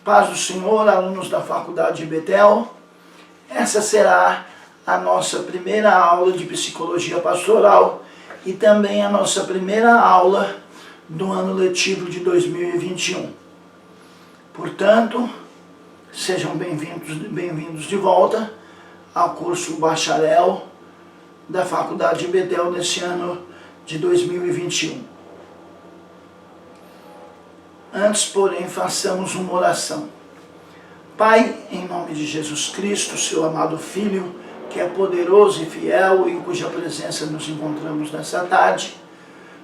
Paz do Senhor, alunos da Faculdade de Betel. Essa será a nossa primeira aula de Psicologia Pastoral e também a nossa primeira aula do ano letivo de 2021. Portanto, sejam bem-vindos de volta ao curso Bacharel da Faculdade de Betel nesse ano de 2021. Antes, porém, façamos uma oração. Pai, em nome de Jesus Cristo, seu amado Filho, que é poderoso e fiel, em cuja presença nos encontramos nessa tarde,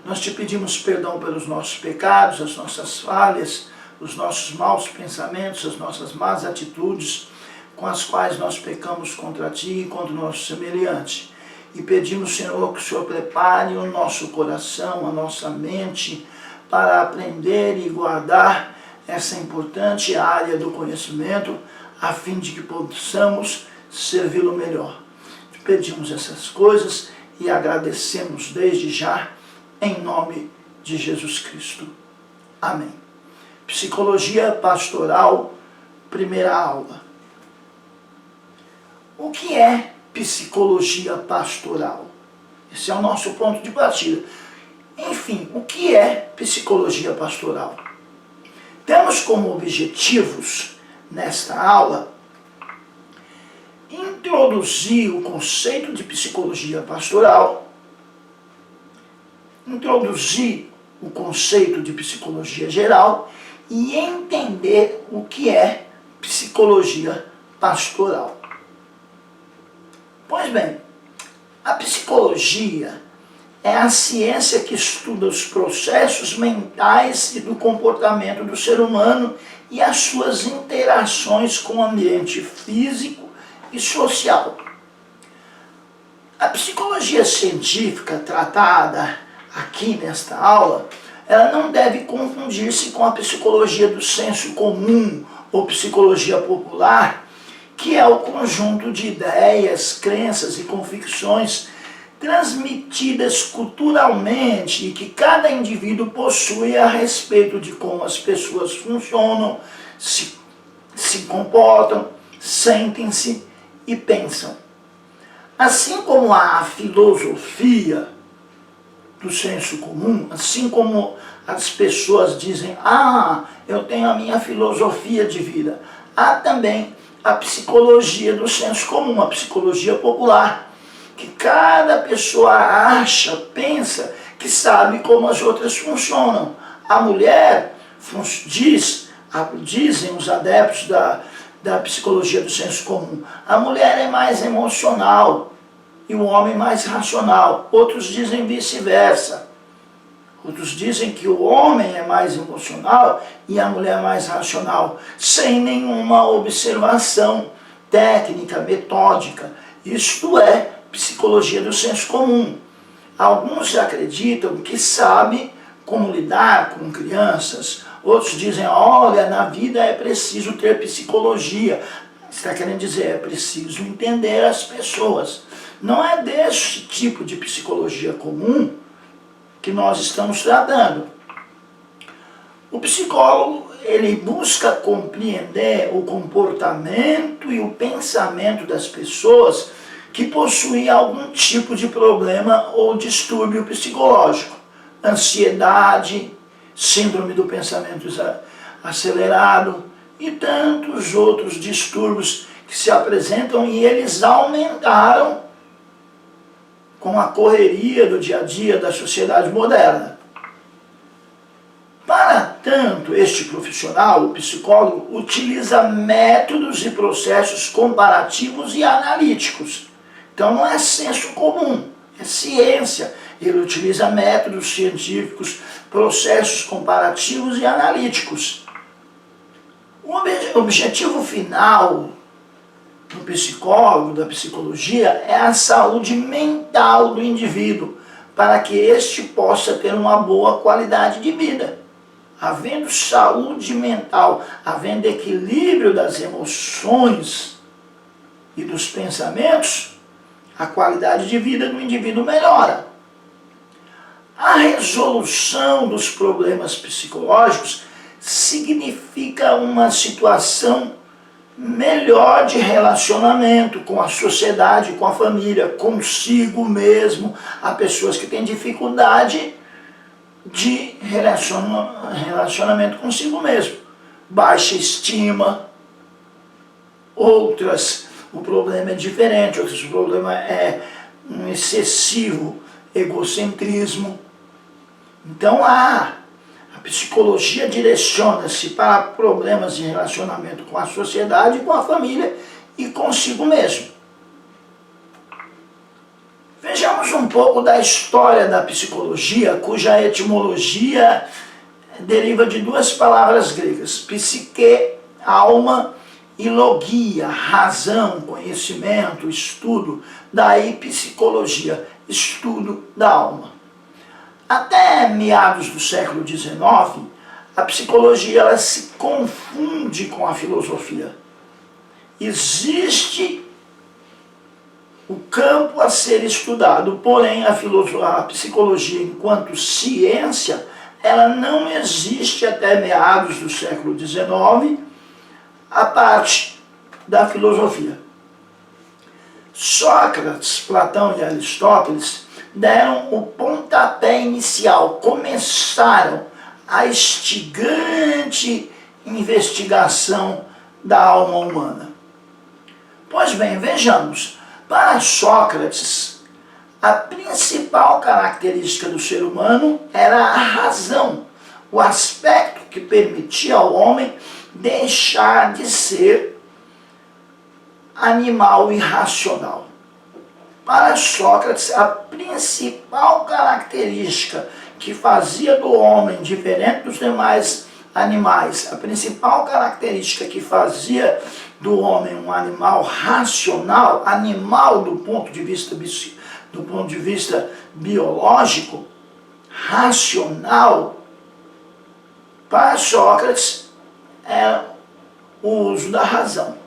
nós te pedimos perdão pelos nossos pecados, as nossas falhas, os nossos maus pensamentos, as nossas más atitudes, com as quais nós pecamos contra ti e contra o nosso semelhante. E pedimos, Senhor, que o Senhor prepare o nosso coração, a nossa mente, para aprender e guardar essa importante área do conhecimento, a fim de que possamos servi-lo melhor. Te pedimos essas coisas e agradecemos desde já, em nome de Jesus Cristo. Amém. Psicologia Pastoral, primeira aula. O que é psicologia pastoral? Esse é o nosso ponto de partida. Enfim, o que é psicologia pastoral? Temos como objetivos, nesta aula, introduzir o conceito de psicologia pastoral, introduzir o conceito de psicologia geral e entender o que é psicologia pastoral. Pois bem, a psicologia é a ciência que estuda os processos mentais e do comportamento do ser humano e as suas interações com o ambiente físico e social. A psicologia científica tratada aqui nesta aula, ela não deve confundir-se com a psicologia do senso comum ou psicologia popular, que é o conjunto de ideias, crenças e convicções transmitidas culturalmente e que cada indivíduo possui a respeito de como as pessoas funcionam, se comportam, sentem-se e pensam. Assim como a filosofia do senso comum, assim como as pessoas dizem, eu tenho a minha filosofia de vida, há também a psicologia do senso comum, a psicologia popular, que cada pessoa acha, pensa, que sabe como as outras funcionam. A mulher dizem os adeptos da psicologia do senso comum, a mulher é mais emocional e o homem mais racional. Outros dizem vice-versa. Outros dizem que o homem é mais emocional e a mulher mais racional, sem nenhuma observação técnica, metódica. Isto é psicologia do senso comum. Alguns acreditam que sabem como lidar com crianças. Outros dizem, olha, na vida é preciso ter psicologia. Está querendo dizer, é preciso entender as pessoas. Não é desse tipo de psicologia comum que nós estamos tratando. O psicólogo, ele busca compreender o comportamento e o pensamento das pessoas que possuem algum tipo de problema ou distúrbio psicológico, ansiedade, síndrome do pensamento acelerado e tantos outros distúrbios que se apresentam e eles aumentaram com a correria do dia a dia da sociedade moderna. Para tanto, este profissional, o psicólogo, utiliza métodos e processos comparativos e analíticos. Então não é senso comum, é ciência. Ele utiliza métodos científicos, processos comparativos e analíticos. O objetivo final do psicólogo, da psicologia, é a saúde mental do indivíduo, para que este possa ter uma boa qualidade de vida. Havendo saúde mental, havendo equilíbrio das emoções e dos pensamentos, a qualidade de vida do indivíduo melhora. A resolução dos problemas psicológicos significa uma situação melhor de relacionamento com a sociedade, com a família, consigo mesmo. Há pessoas que têm dificuldade de relacionamento consigo mesmo, baixa estima. Outras, o problema é diferente, outros, o problema é um excessivo egocentrismo. Então a psicologia direciona-se para problemas de relacionamento com a sociedade, com a família e consigo mesmo. Vejamos um pouco da história da psicologia, cuja etimologia deriva de duas palavras gregas, psique, alma, e logia, razão, conhecimento, estudo, daí psicologia, estudo da alma. Até meados do século XIX, a psicologia ela se confunde com a filosofia. Existe o campo a ser estudado, porém a psicologia enquanto ciência, ela não existe até meados do século XIX, a parte da filosofia. Sócrates, Platão e Aristóteles deram o pontapé inicial, começaram a instigante investigação da alma humana. Pois bem, vejamos, para Sócrates, a principal característica do ser humano era a razão, o aspecto que permitia ao homem deixar de ser animal irracional. Para Sócrates, a principal característica que fazia do homem diferente dos demais animais, a principal característica que fazia do homem um animal racional, animal do ponto de vista biológico, racional, para Sócrates é o uso da razão.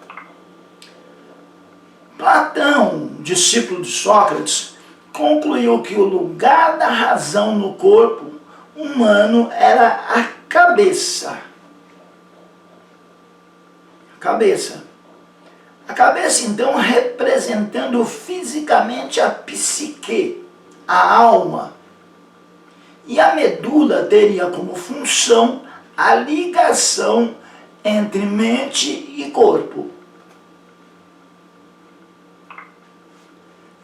Platão, discípulo de Sócrates, concluiu que o lugar da razão no corpo humano era a cabeça. A cabeça, então, representando fisicamente a psique, a alma. E a medula teria como função a ligação entre mente e corpo.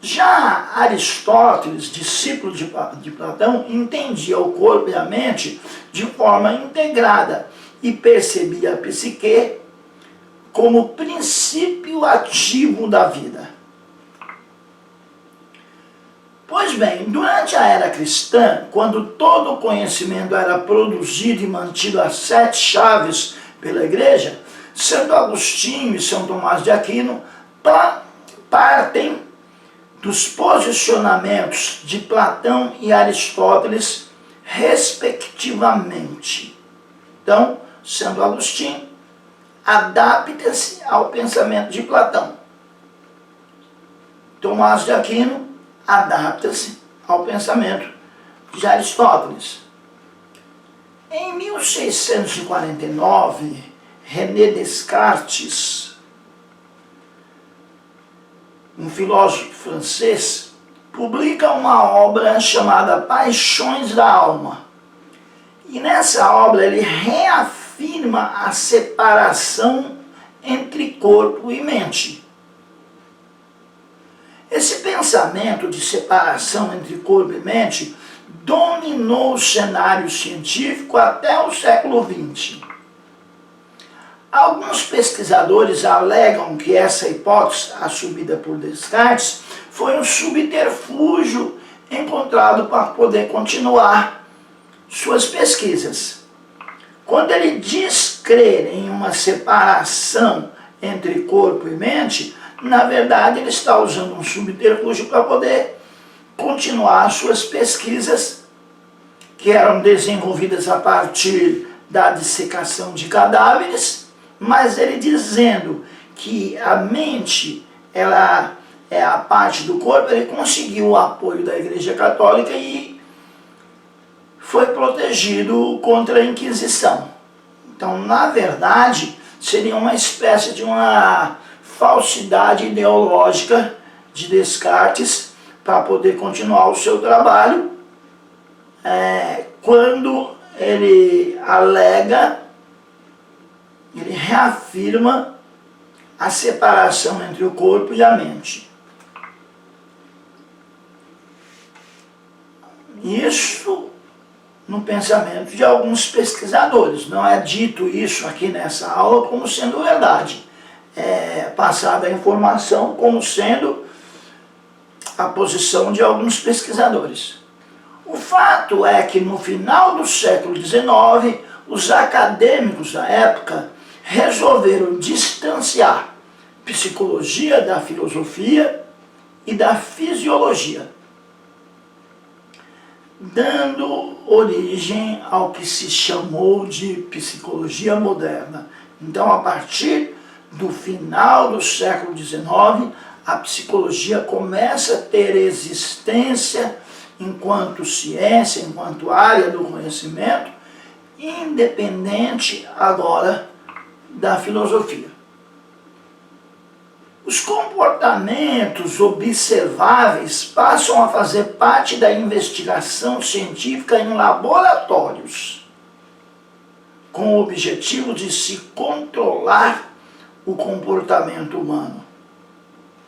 Já Aristóteles, discípulo de Platão, entendia o corpo e a mente de forma integrada e percebia a psique como princípio ativo da vida. Pois bem, durante a era cristã, quando todo o conhecimento era produzido e mantido às 7 chaves pela igreja, Santo Agostinho e São Tomás de Aquino partem dos posicionamentos de Platão e Aristóteles, respectivamente. Então, Santo Agostinho adapta-se ao pensamento de Platão. Tomás de Aquino adapta-se ao pensamento de Aristóteles. Em 1649, René Descartes, um filósofo francês, publica uma obra chamada Paixões da Alma. E nessa obra ele reafirma a separação entre corpo e mente. Esse pensamento de separação entre corpo e mente dominou o cenário científico até o século XX. Alguns pesquisadores alegam que essa hipótese, assumida por Descartes, foi um subterfúgio encontrado para poder continuar suas pesquisas. Quando ele diz crer em uma separação entre corpo e mente, na verdade ele está usando um subterfúgio para poder continuar suas pesquisas, que eram desenvolvidas a partir da dissecação de cadáveres, mas ele dizendo que a mente ela é a parte do corpo, ele conseguiu o apoio da Igreja Católica e foi protegido contra a Inquisição. Então, na verdade, seria uma espécie de uma falsidade ideológica de Descartes para poder continuar o seu trabalho, quando ele alega, ele reafirma a separação entre o corpo e a mente. Isso no pensamento de alguns pesquisadores. Não é dito isso aqui nessa aula como sendo verdade. É passada a informação como sendo a posição de alguns pesquisadores. O fato é que no final do século XIX, os acadêmicos da época resolveram distanciar psicologia da filosofia e da fisiologia, dando origem ao que se chamou de psicologia moderna. Então, a partir do final do século XIX, a psicologia começa a ter existência enquanto ciência, enquanto área do conhecimento, independente agora da filosofia. Os comportamentos observáveis passam a fazer parte da investigação científica em laboratórios, com o objetivo de se controlar o comportamento humano,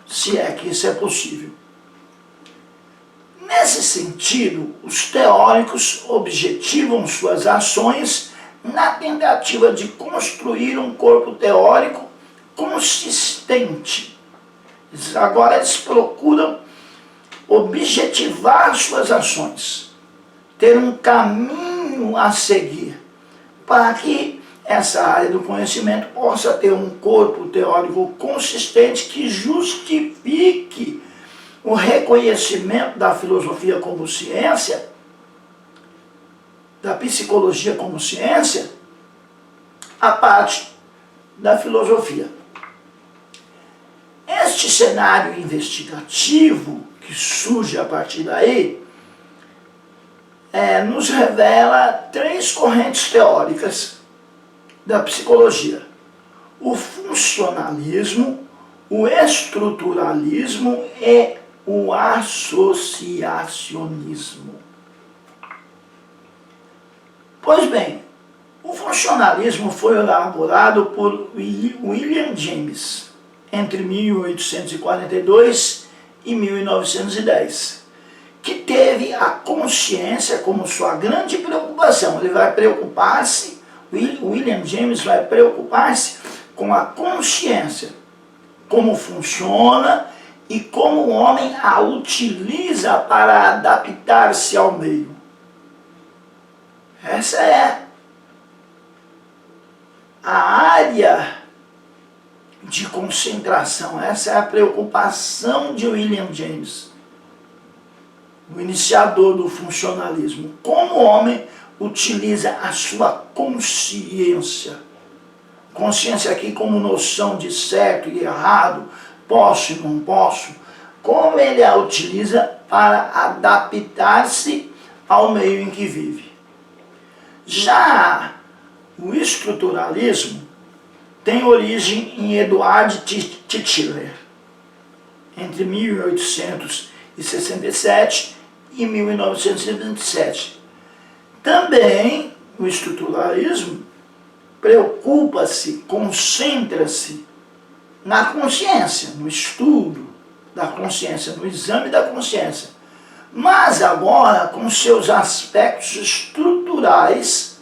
se é que isso é possível. Nesse sentido, os teóricos objetivam suas ações na tentativa de construir um corpo teórico consistente. Agora eles procuram objetivar suas ações, ter um caminho a seguir, para que essa área do conhecimento possa ter um corpo teórico consistente que justifique o reconhecimento da filosofia como ciência, da psicologia como ciência, a parte da filosofia. Este cenário investigativo que surge a partir daí nos revela três correntes teóricas da psicologia: o funcionalismo, o estruturalismo e o associacionismo. Pois bem, o funcionalismo foi elaborado por William James entre 1842 e 1910, que teve a consciência como sua grande preocupação. Ele vai preocupar-se, William James vai preocupar-se com a consciência, como funciona e como o homem a utiliza para adaptar-se ao meio. Essa é a área de concentração, essa é a preocupação de William James, o iniciador do funcionalismo. Como o homem utiliza a sua consciência. Consciência aqui como noção de certo e errado, posso e não posso. Como ele a utiliza para adaptar-se ao meio em que vive. Já o estruturalismo tem origem em Eduard Titchener, entre 1867 e 1927. Também o estruturalismo preocupa-se, concentra-se na consciência, no estudo da consciência, no exame da consciência. Mas agora, com seus aspectos estruturais,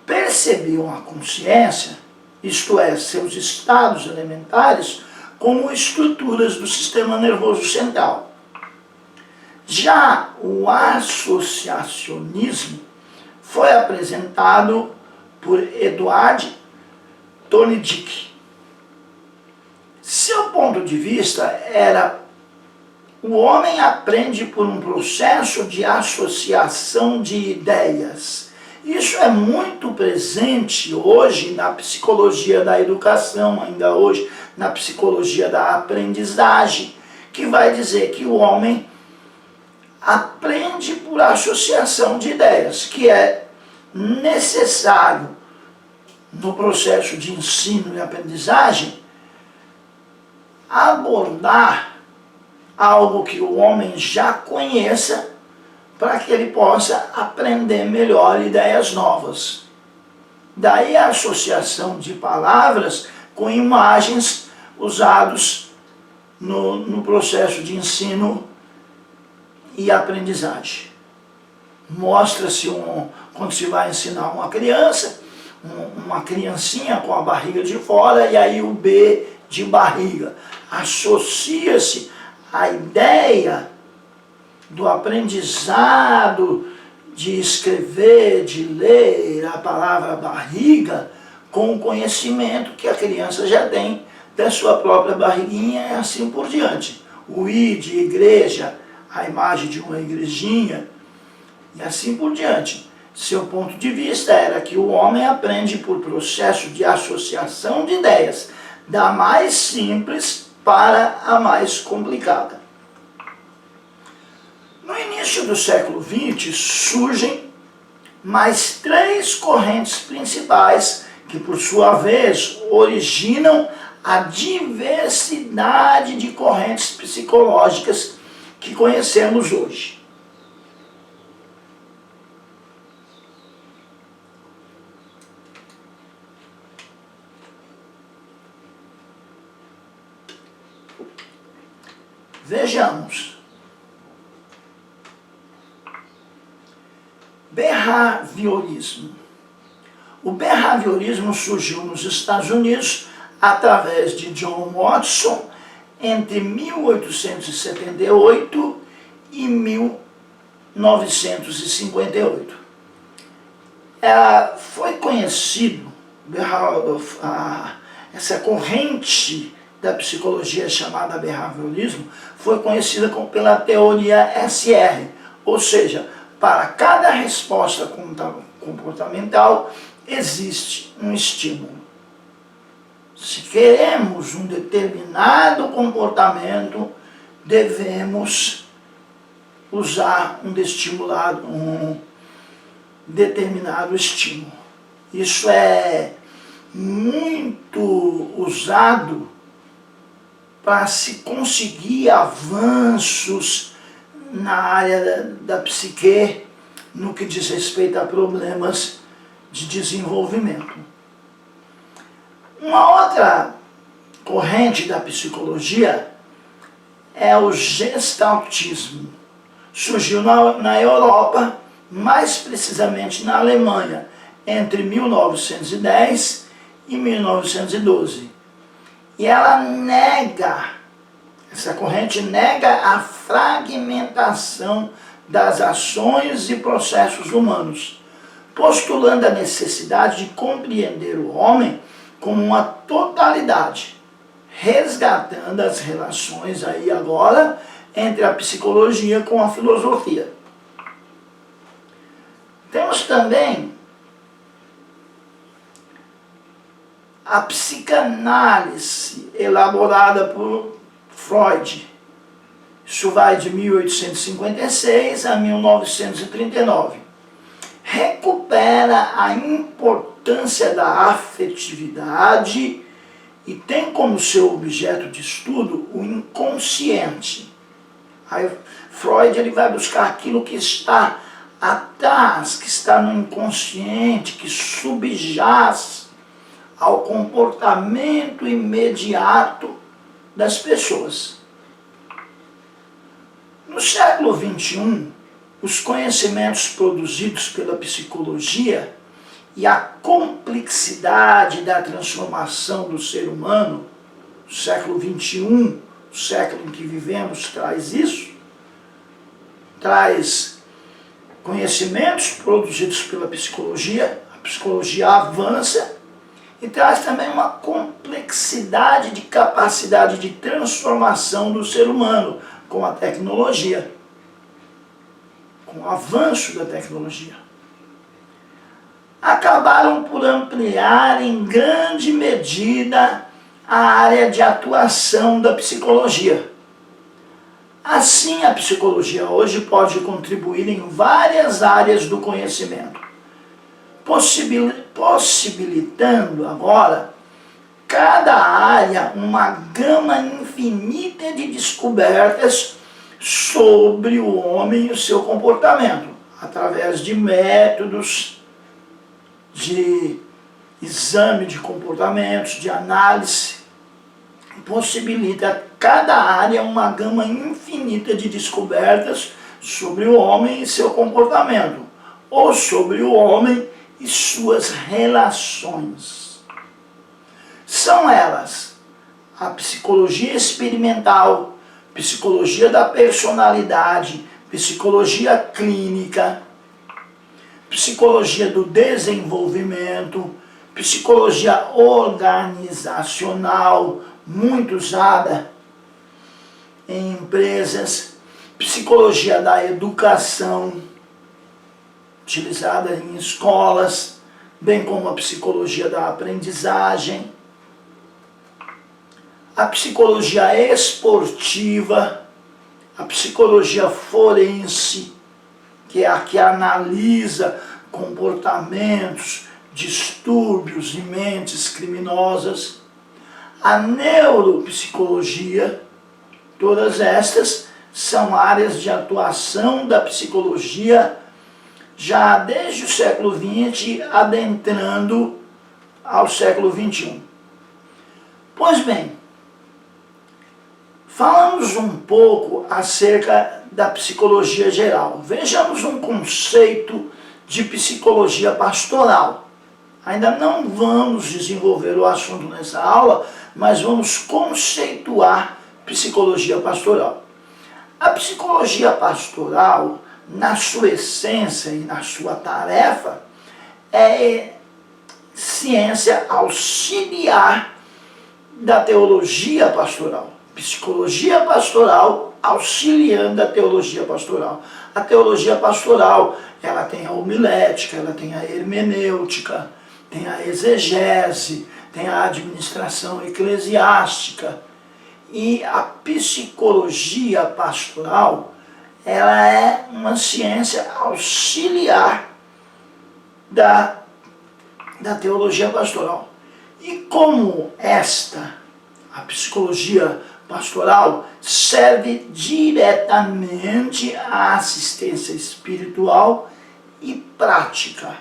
percebiam a consciência, isto é, seus estados elementares, como estruturas do sistema nervoso central. Já o associacionismo foi apresentado por Eduard Thorndike. Seu ponto de vista era: o homem aprende por um processo de associação de ideias. Isso é muito presente hoje na psicologia da educação, ainda hoje na psicologia da aprendizagem, que vai dizer que o homem aprende por associação de ideias, que é necessário no processo de ensino e aprendizagem, abordar algo que o homem já conheça para que ele possa aprender melhor ideias novas. Daí a associação de palavras com imagens usados no processo de ensino e aprendizagem. Mostra-se, quando se vai ensinar uma criança, uma criancinha com a barriga de fora e aí o B de barriga. Associa-se a ideia do aprendizado de escrever, de ler a palavra barriga com o conhecimento que a criança já tem da sua própria barriguinha e assim por diante. O I de igreja, a imagem de uma igrejinha e assim por diante. Seu ponto de vista era que o homem aprende por processo de associação de ideias, da mais simples para a mais complicada. No início do século XX surgem mais 3 correntes principais que, por sua vez, originam a diversidade de correntes psicológicas que conhecemos hoje. Vejamos. Behaviorismo. O behaviorismo surgiu nos Estados Unidos através de John Watson entre 1878 e 1958. Foi conhecido, essa corrente da psicologia chamada behaviorismo foi conhecida pela teoria SR, ou seja, para cada resposta comportamental existe um estímulo. Se queremos um determinado comportamento, devemos usar um determinado estímulo. Isso é muito usado para se conseguir avanços na área da psique, no que diz respeito a problemas de desenvolvimento. Uma outra corrente da psicologia é o gestaltismo. Surgiu na Europa, mais precisamente na Alemanha, entre 1910 e 1912. E essa corrente nega a fragmentação das ações e processos humanos, postulando a necessidade de compreender o homem como uma totalidade, resgatando as relações aí agora entre a psicologia com a filosofia. Temos também a psicanálise elaborada por Freud. Isso vai de 1856 a 1939. Recupera a importância da afetividade e tem como seu objeto de estudo o inconsciente. Aí Freud ele vai buscar aquilo que está atrás, que está no inconsciente, que subjaz ao comportamento imediato das pessoas. No século XXI, os conhecimentos produzidos pela psicologia e a complexidade da transformação do ser humano, o século XXI, o século em que vivemos, traz isso, traz conhecimentos produzidos pela psicologia, a psicologia avança e traz também uma complexidade de capacidade de transformação do ser humano com a tecnologia, com o avanço da tecnologia. Acabaram por ampliar em grande medida a área de atuação da psicologia. Assim, a psicologia hoje pode contribuir em várias áreas do conhecimento, possibilitando agora cada área uma gama infinita de descobertas sobre o homem e o seu comportamento, através de métodos de exame de comportamentos, de análise, possibilita a cada área uma gama infinita de descobertas sobre o homem e seu comportamento, ou sobre o homem e suas relações. São elas a psicologia experimental, psicologia da personalidade, psicologia clínica, psicologia do desenvolvimento, psicologia organizacional, muito usada em empresas, psicologia da educação, utilizada em escolas, bem como a psicologia da aprendizagem, a psicologia esportiva, a psicologia forense, que é a que analisa comportamentos, distúrbios e mentes criminosas, a neuropsicologia. Todas estas são áreas de atuação da psicologia já desde o século XX, adentrando ao século XXI. Pois bem, falamos um pouco acerca da psicologia geral. Vejamos um conceito de psicologia pastoral. Ainda não vamos desenvolver o assunto nessa aula, mas vamos conceituar psicologia pastoral. A psicologia pastoral, na sua essência e na sua tarefa, é ciência auxiliar da teologia pastoral. Psicologia pastoral auxiliando a teologia pastoral. A teologia pastoral, ela tem a homilética, ela tem a hermenêutica, tem a exegese, tem a administração eclesiástica. E a psicologia pastoral, ela é uma ciência auxiliar da teologia pastoral. E como a psicologia pastoral serve diretamente à assistência espiritual e prática.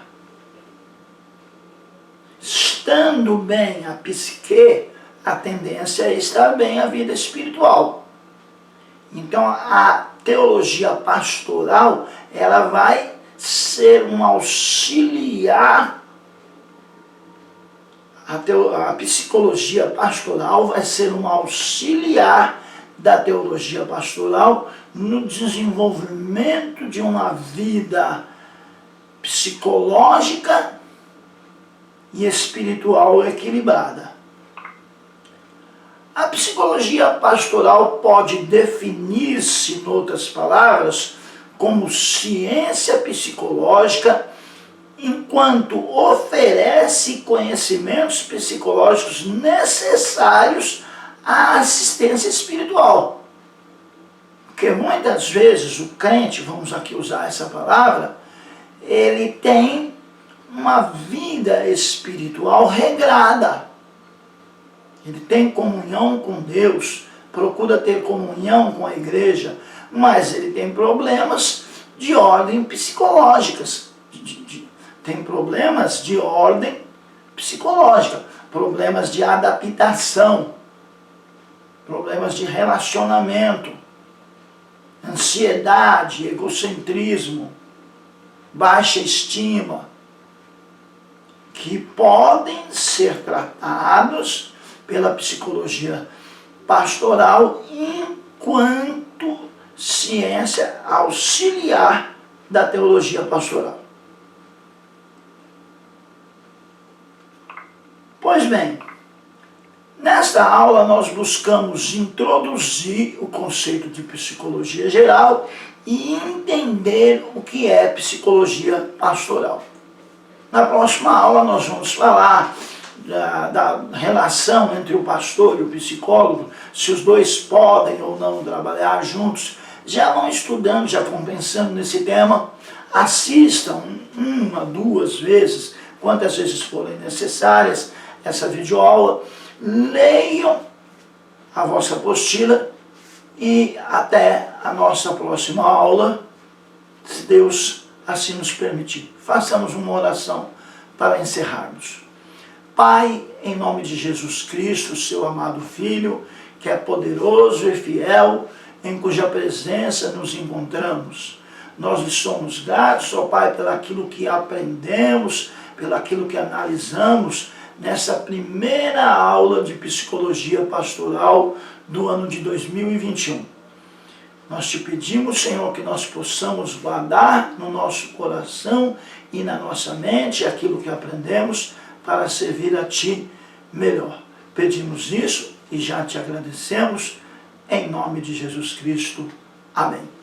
Estando bem a psique, a tendência é estar bem a vida espiritual. Então a teologia pastoral, ela vai ser um auxiliar. A psicologia pastoral vai ser um auxiliar da teologia pastoral no desenvolvimento de uma vida psicológica e espiritual equilibrada. A psicologia pastoral pode definir-se, em outras palavras, como ciência psicológica, enquanto oferece conhecimentos psicológicos necessários à assistência espiritual. Porque muitas vezes o crente, vamos aqui usar essa palavra, ele tem uma vida espiritual regrada. Ele tem comunhão com Deus, procura ter comunhão com a igreja, mas ele tem problemas de ordem psicológicas. Tem problemas de ordem psicológica, problemas de adaptação, problemas de relacionamento, ansiedade, egocentrismo, baixa estima, que podem ser tratados pela psicologia pastoral enquanto ciência auxiliar da teologia pastoral. Pois bem, nesta aula nós buscamos introduzir o conceito de psicologia geral e entender o que é psicologia pastoral. Na próxima aula nós vamos falar da relação entre o pastor e o psicólogo, se os dois podem ou não trabalhar juntos. Já vão estudando, já vão pensando nesse tema, assistam 1, 2 vezes, quantas vezes forem necessárias essa videoaula, leiam a vossa apostila e até a nossa próxima aula, se Deus assim nos permitir. Façamos uma oração para encerrarmos. Pai, em nome de Jesus Cristo, seu amado Filho, que é poderoso e fiel, em cuja presença nos encontramos. Nós lhe somos gratos, ó Pai, pelaquilo que aprendemos, pelaquilo que analisamos nessa primeira aula de psicologia pastoral do ano de 2021. Nós te pedimos, Senhor, que nós possamos guardar no nosso coração e na nossa mente aquilo que aprendemos para servir a Ti melhor. Pedimos isso e já te agradecemos, em nome de Jesus Cristo. Amém.